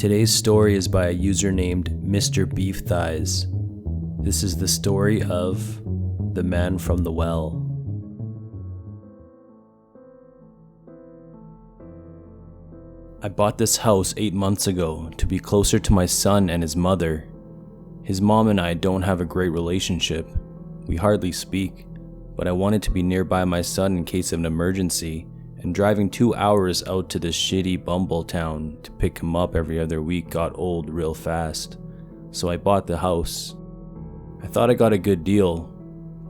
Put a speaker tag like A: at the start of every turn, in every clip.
A: Today's story is by a user named Mr. Beef Thighs. This is the story of the man from the well. I bought this house 8 months ago to be closer to my son and his mother. His mom and I don't have a great relationship. We hardly speak, but I wanted to be nearby my son in case of an emergency, and driving 2 hours out to this shitty bumble town to pick him up every other week got old real fast. So I bought the house. I thought I got a good deal.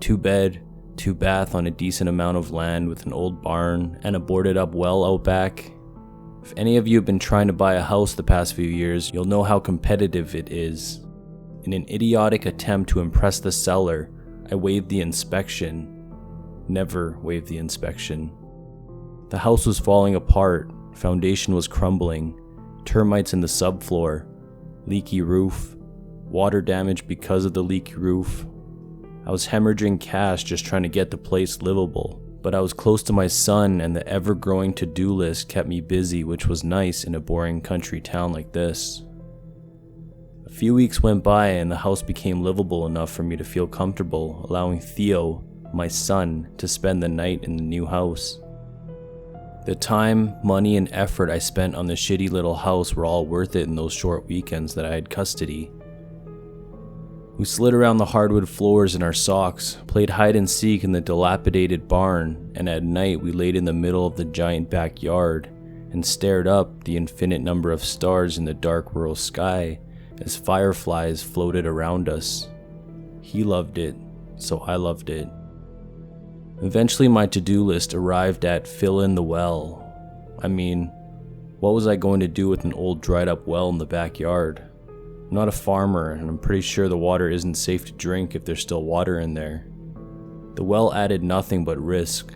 A: 2 bed, 2 bath on a decent amount of land with an old barn and a boarded up well out back. If any of you have been trying to buy a house the past few years, you'll know how competitive it is. In an idiotic attempt to impress the seller, I waived the inspection. Never waived the inspection. The house was falling apart, foundation was crumbling, termites in the subfloor, leaky roof, water damage because of the leaky roof. I was hemorrhaging cash just trying to get the place livable, but I was close to my son and the ever-growing to-do list kept me busy, which was nice in a boring country town like this. A few weeks went by and the house became livable enough for me to feel comfortable, allowing Theo, my son, to spend the night in the new house. The time, money, and effort I spent on the shitty little house were all worth it in those short weekends that I had custody. We slid around the hardwood floors in our socks, played hide and seek in the dilapidated barn, and at night we laid in the middle of the giant backyard and stared up the infinite number of stars in the dark rural sky as fireflies floated around us. He loved it, so I loved it. Eventually my to-do list arrived at fill in the well. I mean, what was I going to do with an old dried up well in the backyard? I'm not a farmer and I'm pretty sure the water isn't safe to drink if there's still water in there. The well added nothing but risk.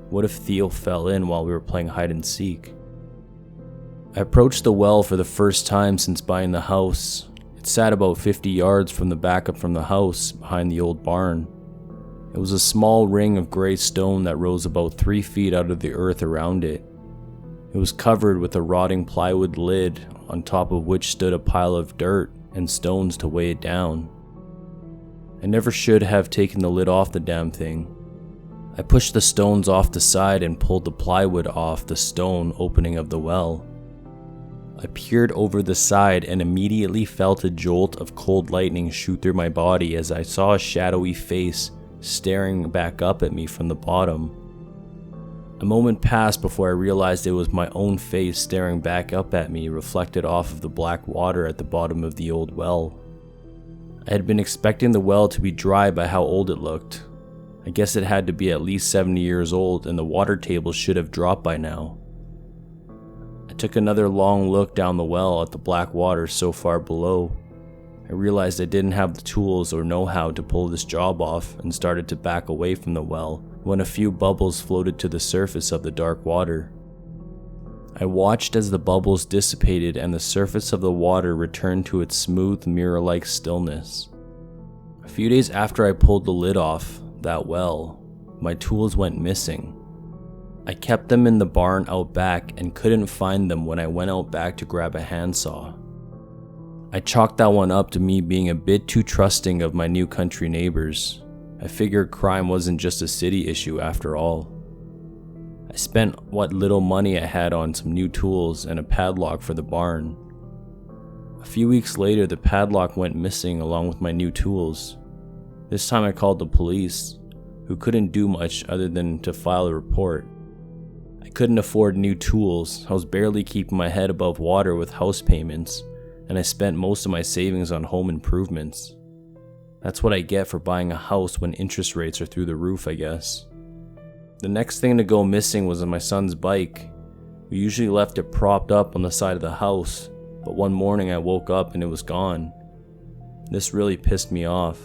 A: What if Theo fell in while we were playing hide and seek? I approached the well for the first time since buying the house. It sat about 50 yards from the backup from the house behind the old barn. It was a small ring of gray stone that rose about 3 feet out of the earth around it. It was covered with a rotting plywood lid, on top of which stood a pile of dirt and stones to weigh it down. I never should have taken the lid off the damn thing. I pushed the stones off the side and pulled the plywood off the stone opening of the well. I peered over the side and immediately felt a jolt of cold lightning shoot through my body as I saw a shadowy face staring back up at me from the bottom. A moment passed before I realized it was my own face staring back up at me, reflected off of the black water at the bottom of the old well. I had been expecting the well to be dry by how old it looked. I guess it had to be at least 70 years old and the water table should have dropped by now. I took another long look down the well at the black water so far below. I realized I didn't have the tools or know-how to pull this job off and started to back away from the well when a few bubbles floated to the surface of the dark water. I watched as the bubbles dissipated and the surface of the water returned to its smooth mirror-like stillness. A few days after I pulled the lid off that well, my tools went missing. I kept them in the barn out back and couldn't find them when I went out back to grab a handsaw. I chalked that one up to me being a bit too trusting of my new country neighbors. I figured crime wasn't just a city issue after all. I spent what little money I had on some new tools and a padlock for the barn. A few weeks later, the padlock went missing along with my new tools. This time I called the police, who couldn't do much other than to file a report. I couldn't afford new tools. I was barely keeping my head above water with house payments, and I spent most of my savings on home improvements. That's what I get for buying a house when interest rates are through the roof, I guess. The next thing to go missing was on my son's bike. We usually left it propped up on the side of the house, but one morning I woke up and it was gone. This really pissed me off.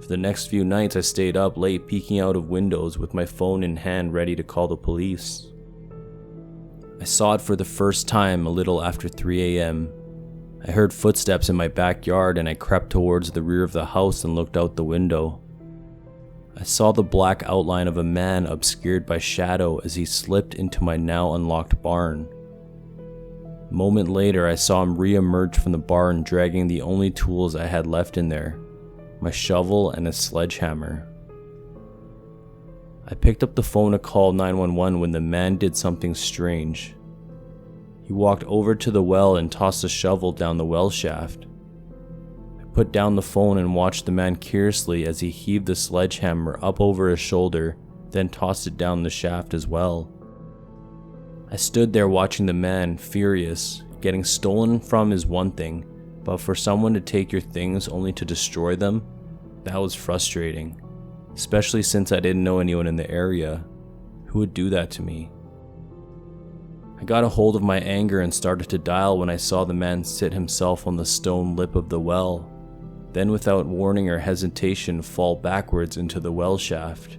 A: For the next few nights I stayed up late peeking out of windows with my phone in hand ready to call the police. I saw it for the first time a little after 3 a.m. I heard footsteps in my backyard and I crept towards the rear of the house and looked out the window. I saw the black outline of a man obscured by shadow as he slipped into my now unlocked barn. A moment later, I saw him re-emerge from the barn dragging the only tools I had left in there, my shovel and a sledgehammer. I picked up the phone to call 911 when the man did something strange. He walked over to the well and tossed a shovel down the well shaft. I put down the phone and watched the man curiously as he heaved the sledgehammer up over his shoulder, then tossed it down the shaft as well. I stood there watching the man, furious. Getting stolen from is one thing, but for someone to take your things only to destroy them, that was frustrating, especially since I didn't know anyone in the area who would do that to me. I got a hold of my anger and started to dial when I saw the man sit himself on the stone lip of the well, then without warning or hesitation fall backwards into the well shaft.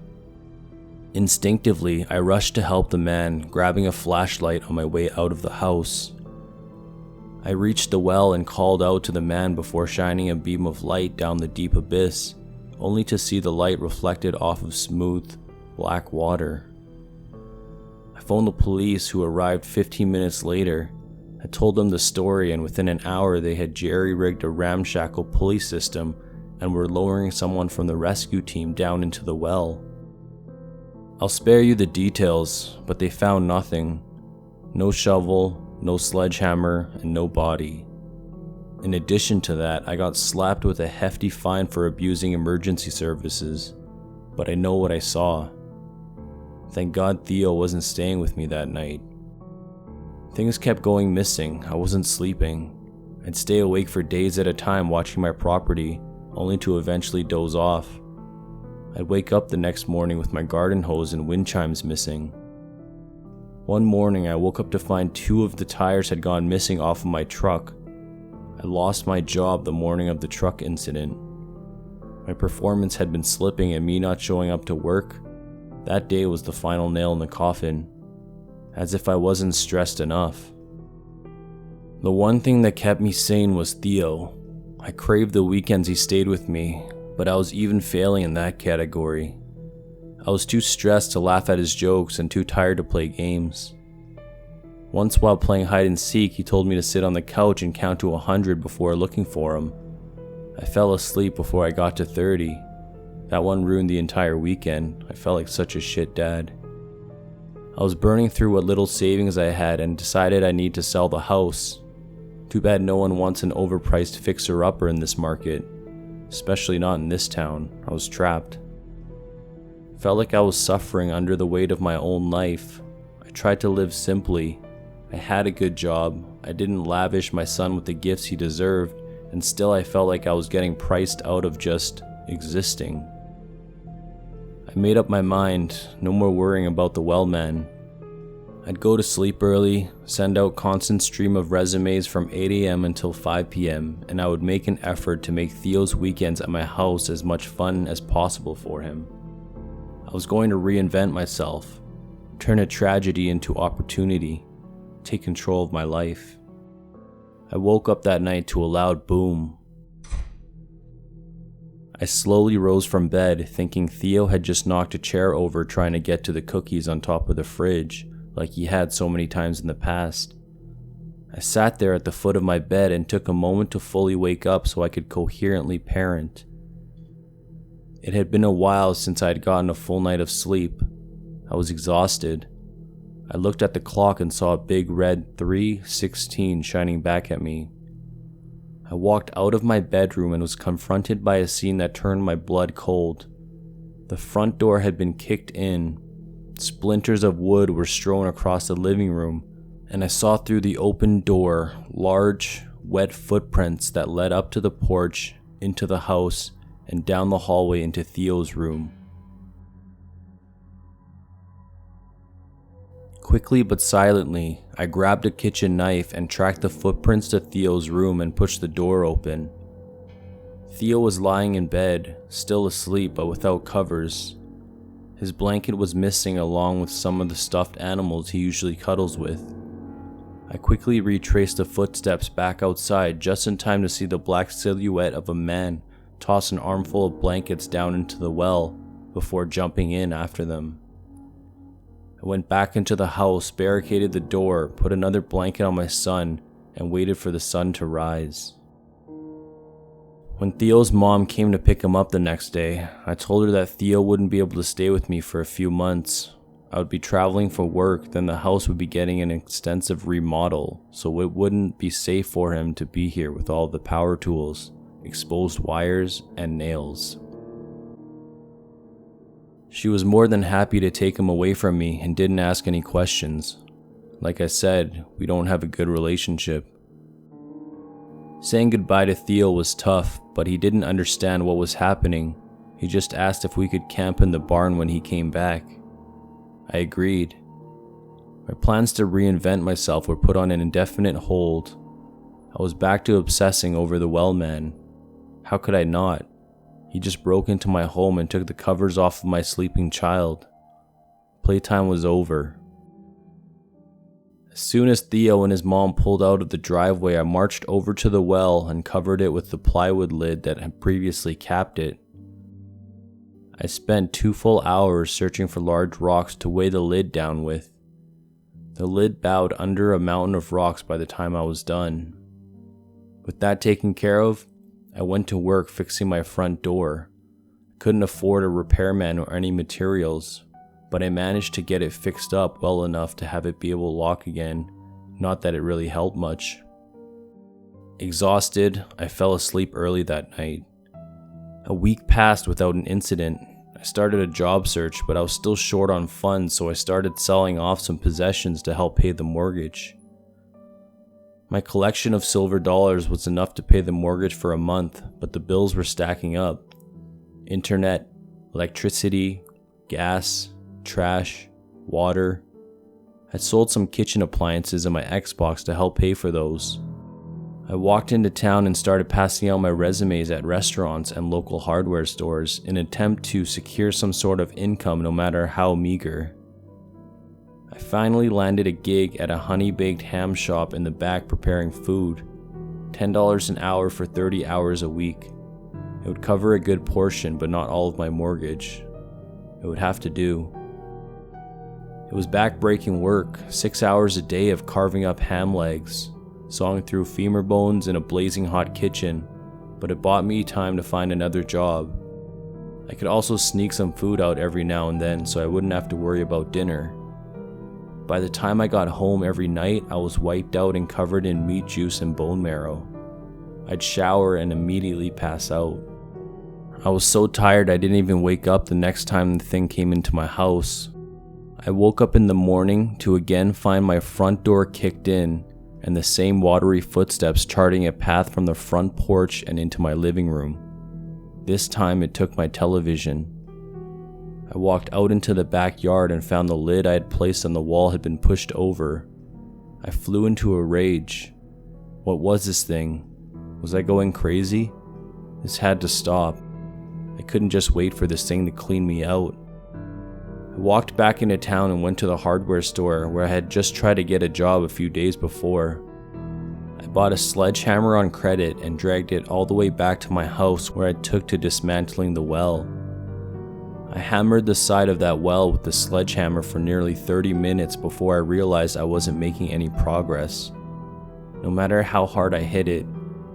A: Instinctively, I rushed to help the man, grabbing a flashlight on my way out of the house. I reached the well and called out to the man before shining a beam of light down the deep abyss, only to see the light reflected off of smooth, black water. I phoned the police, who arrived 15 minutes later. I told them the story, and within an hour they had jerry-rigged a ramshackle police system and were lowering someone from the rescue team down into the well. I'll spare you the details, but they found nothing. No shovel, no sledgehammer, and no body. In addition to that, I got slapped with a hefty fine for abusing emergency services, but I know what I saw. Thank God Theo wasn't staying with me that night. Things kept going missing. I wasn't sleeping. I'd stay awake for days at a time watching my property, only to eventually doze off. I'd wake up the next morning with my garden hose and wind chimes missing. One morning, I woke up to find 2 of the tires had gone missing off of my truck. I lost my job the morning of the truck incident. My performance had been slipping, and me not showing up to work, that day was the final nail in the coffin, as if I wasn't stressed enough. The one thing that kept me sane was Theo. I craved the weekends he stayed with me, but I was even failing in that category. I was too stressed to laugh at his jokes and too tired to play games. Once while playing hide and seek, he told me to sit on the couch and count to 100 before looking for him. I fell asleep before I got to 30. That one ruined the entire weekend. I felt like such a shit dad. I was burning through what little savings I had and decided I need to sell the house. Too bad no one wants an overpriced fixer-upper in this market. Especially not in this town. I was trapped. Felt like I was suffering under the weight of my own life. I tried to live simply. I had a good job. I didn't lavish my son with the gifts he deserved, and still I felt like I was getting priced out of just existing. I made up my mind, no more worrying about the well man. I'd go to sleep early, send out constant stream of resumes from 8 a.m. until 5 p.m., and I would make an effort to make Theo's weekends at my house as much fun as possible for him. I was going to reinvent myself, turn a tragedy into opportunity, take control of my life. I woke up that night to a loud boom. I slowly rose from bed, thinking Theo had just knocked a chair over trying to get to the cookies on top of the fridge, like he had so many times in the past. I sat there at the foot of my bed and took a moment to fully wake up so I could coherently parent. It had been a while since I had gotten a full night of sleep. I was exhausted. I looked at the clock and saw a big red 3:16 shining back at me. I walked out of my bedroom and was confronted by a scene that turned my blood cold. The front door had been kicked in. Splinters of wood were strewn across the living room, and I saw through the open door large, wet footprints that led up to the porch, into the house, and down the hallway into Theo's room. Quickly but silently, I grabbed a kitchen knife and tracked the footprints to Theo's room and pushed the door open. Theo was lying in bed, still asleep but without covers. His blanket was missing along with some of the stuffed animals he usually cuddles with. I quickly retraced the footsteps back outside just in time to see the black silhouette of a man toss an armful of blankets down into the well before jumping in after them. I went back into the house, barricaded the door, put another blanket on my son, and waited for the sun to rise. When Theo's mom came to pick him up the next day, I told her that Theo wouldn't be able to stay with me for a few months. I would be traveling for work, then the house would be getting an extensive remodel, so it wouldn't be safe for him to be here with all the power tools, exposed wires, and nails. She was more than happy to take him away from me and didn't ask any questions. Like I said, we don't have a good relationship. Saying goodbye to Theo was tough, but he didn't understand what was happening. He just asked if we could camp in the barn when he came back. I agreed. My plans to reinvent myself were put on an indefinite hold. I was back to obsessing over the well man. How could I not? He just broke into my home and took the covers off of my sleeping child. Playtime was over. As soon as Theo and his mom pulled out of the driveway, I marched over to the well and covered it with the plywood lid that had previously capped it. I spent 2 full hours searching for large rocks to weigh the lid down with. The lid bowed under a mountain of rocks by the time I was done. With that taken care of, I went to work fixing my front door. I couldn't afford a repairman or any materials, but I managed to get it fixed up well enough to have it be able to lock again, not that it really helped much. Exhausted, I fell asleep early that night. A week passed without an incident. I started a job search, but I was still short on funds, so I started selling off some possessions to help pay the mortgage. My collection of silver dollars was enough to pay the mortgage for a month, but the bills were stacking up. Internet, electricity, gas, trash, water. I'd sold some kitchen appliances and my Xbox to help pay for those. I walked into town and started passing out my resumes at restaurants and local hardware stores in an attempt to secure some sort of income no matter how meager. I finally landed a gig at a honey-baked ham shop in the back preparing food. $10 an hour for 30 hours a week. It would cover a good portion, but not all of my mortgage. It would have to do. It was back-breaking work, 6 hours a day of carving up ham legs, sawing through femur bones in a blazing hot kitchen, but it bought me time to find another job. I could also sneak some food out every now and then so I wouldn't have to worry about dinner. By the time I got home every night, I was wiped out and covered in meat juice and bone marrow. I'd shower and immediately pass out. I was so tired I didn't even wake up the next time the thing came into my house. I woke up in the morning to again find my front door kicked in and the same watery footsteps charting a path from the front porch and into my living room. This time it took my television. I walked out into the backyard and found the lid I had placed on the wall had been pushed over. I flew into a rage. What was this thing? Was I going crazy? This had to stop. I couldn't just wait for this thing to clean me out. I walked back into town and went to the hardware store where I had just tried to get a job a few days before. I bought a sledgehammer on credit and dragged it all the way back to my house where I took to dismantling the well. I hammered the side of that well with the sledgehammer for nearly 30 minutes before I realized I wasn't making any progress. No matter how hard I hit it,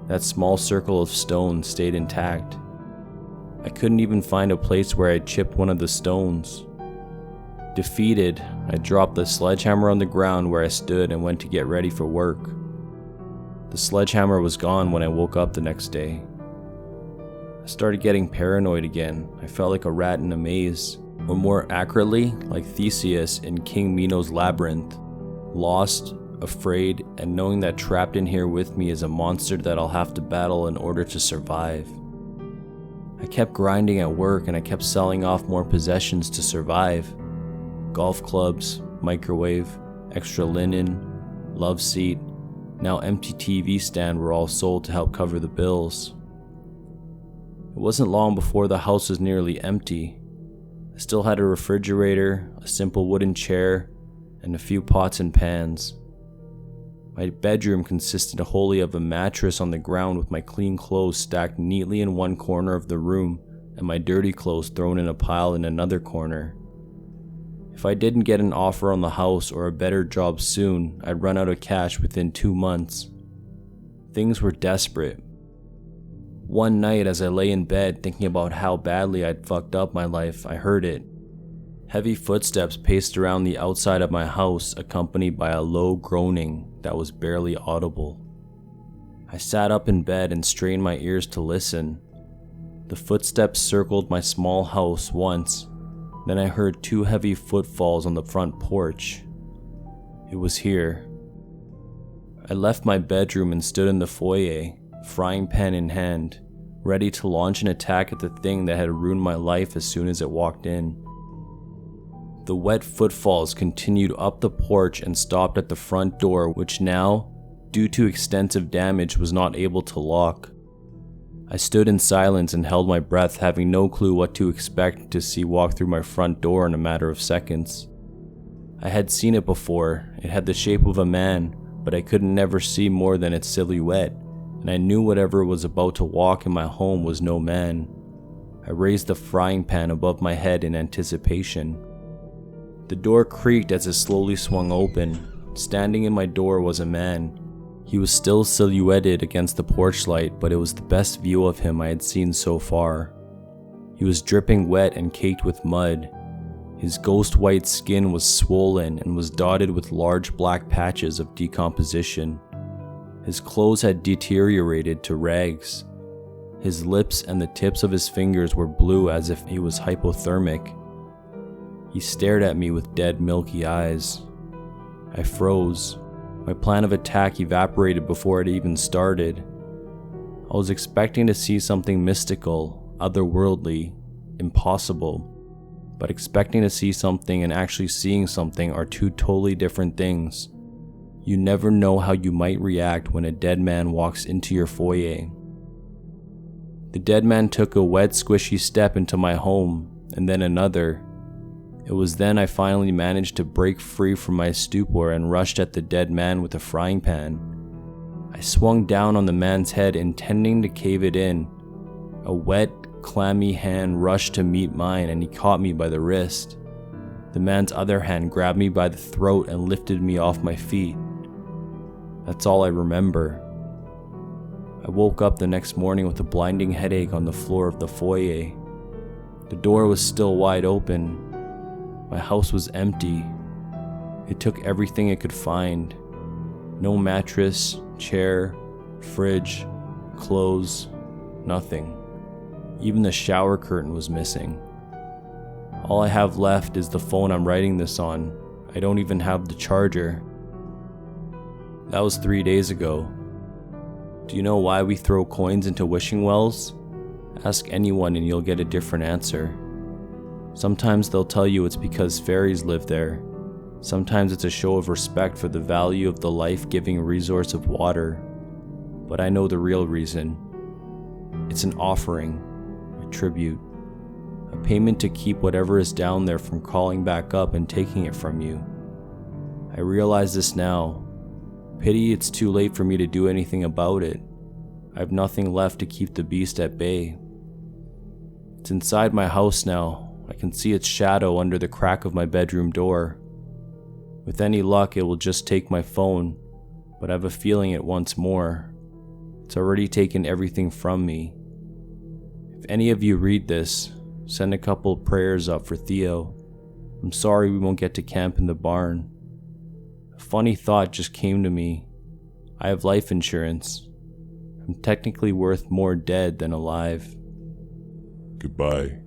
A: that small circle of stone stayed intact. I couldn't even find a place where I'd chipped one of the stones. Defeated, I dropped the sledgehammer on the ground where I stood and went to get ready for work. The sledgehammer was gone when I woke up the next day. I started getting paranoid again. I felt like a rat in a maze, or more accurately, like Theseus in King Minos' labyrinth, lost, afraid, and knowing that trapped in here with me is a monster that I'll have to battle in order to survive. I kept grinding at work and I kept selling off more possessions to survive. Golf clubs, microwave, extra linen, love seat, now empty TV stand were all sold to help cover the bills. It wasn't long before the house was nearly empty. I still had a refrigerator, a simple wooden chair, and a few pots and pans. My bedroom consisted wholly of a mattress on the ground with my clean clothes stacked neatly in one corner of the room and my dirty clothes thrown in a pile in another corner. If I didn't get an offer on the house or a better job soon, I'd run out of cash within 2 months. Things were desperate. One night as I lay in bed thinking about how badly I'd fucked up my life, I heard it. Heavy footsteps paced around the outside of my house, accompanied by a low groaning that was barely audible. I sat up in bed and strained my ears to listen. The footsteps circled my small house once, then I heard 2 heavy footfalls on the front porch. It was here. I left my bedroom and stood in the foyer, frying pan in hand, ready to launch an attack at the thing that had ruined my life as soon as it walked in. The wet footfalls continued up the porch and stopped at the front door, which now, due to extensive damage, was not able to lock. I stood in silence and held my breath, having no clue what to expect to see walk through my front door in a matter of seconds. I had seen it before. It had the shape of a man, but I could never see more than its silhouette, and I knew whatever was about to walk in my home was no man. I raised the frying pan above my head in anticipation. The door creaked as it slowly swung open. Standing in my door was a man. He was still silhouetted against the porch light, but it was the best view of him I had seen so far. He was dripping wet and caked with mud. His ghost white skin was swollen and was dotted with large black patches of decomposition. His clothes had deteriorated to rags. His lips and the tips of his fingers were blue as if he was hypothermic. He stared at me with dead, milky eyes. I froze. My plan of attack evaporated before it even started. I was expecting to see something mystical, otherworldly, impossible, but expecting to see something and actually seeing something are 2 totally different things. You never know how you might react when a dead man walks into your foyer. The dead man took a wet, squishy step into my home, and then another. It was then I finally managed to break free from my stupor and rushed at the dead man with a frying pan. I swung down on the man's head, intending to cave it in. A wet, clammy hand rushed to meet mine and he caught me by the wrist. The man's other hand grabbed me by the throat and lifted me off my feet. That's all I remember. I woke up the next morning with a blinding headache on the floor of the foyer. The door was still wide open. My house was empty. It took everything it could find. No mattress, chair, fridge, clothes, nothing. Even the shower curtain was missing. All I have left is the phone I'm writing this on. I don't even have the charger. That was 3 days ago. Do you know why we throw coins into wishing wells? Ask anyone and you'll get a different answer. Sometimes they'll tell you it's because fairies live there. Sometimes it's a show of respect for the value of the life-giving resource of water. But I know the real reason. It's an offering, a tribute, a payment to keep whatever is down there from crawling back up and taking it from you. I realize this now. Pity it's too late for me to do anything about it. I have nothing left to keep the beast at bay. It's inside my house now. I can see its shadow under the crack of my bedroom door. With any luck, it will just take my phone, but I have a feeling it wants more. It's already taken everything from me. If any of you read this, send a couple prayers up for Theo. I'm sorry we won't get to camp in the barn. A funny thought just came to me. I have life insurance. I'm technically worth more dead than alive.
B: Goodbye.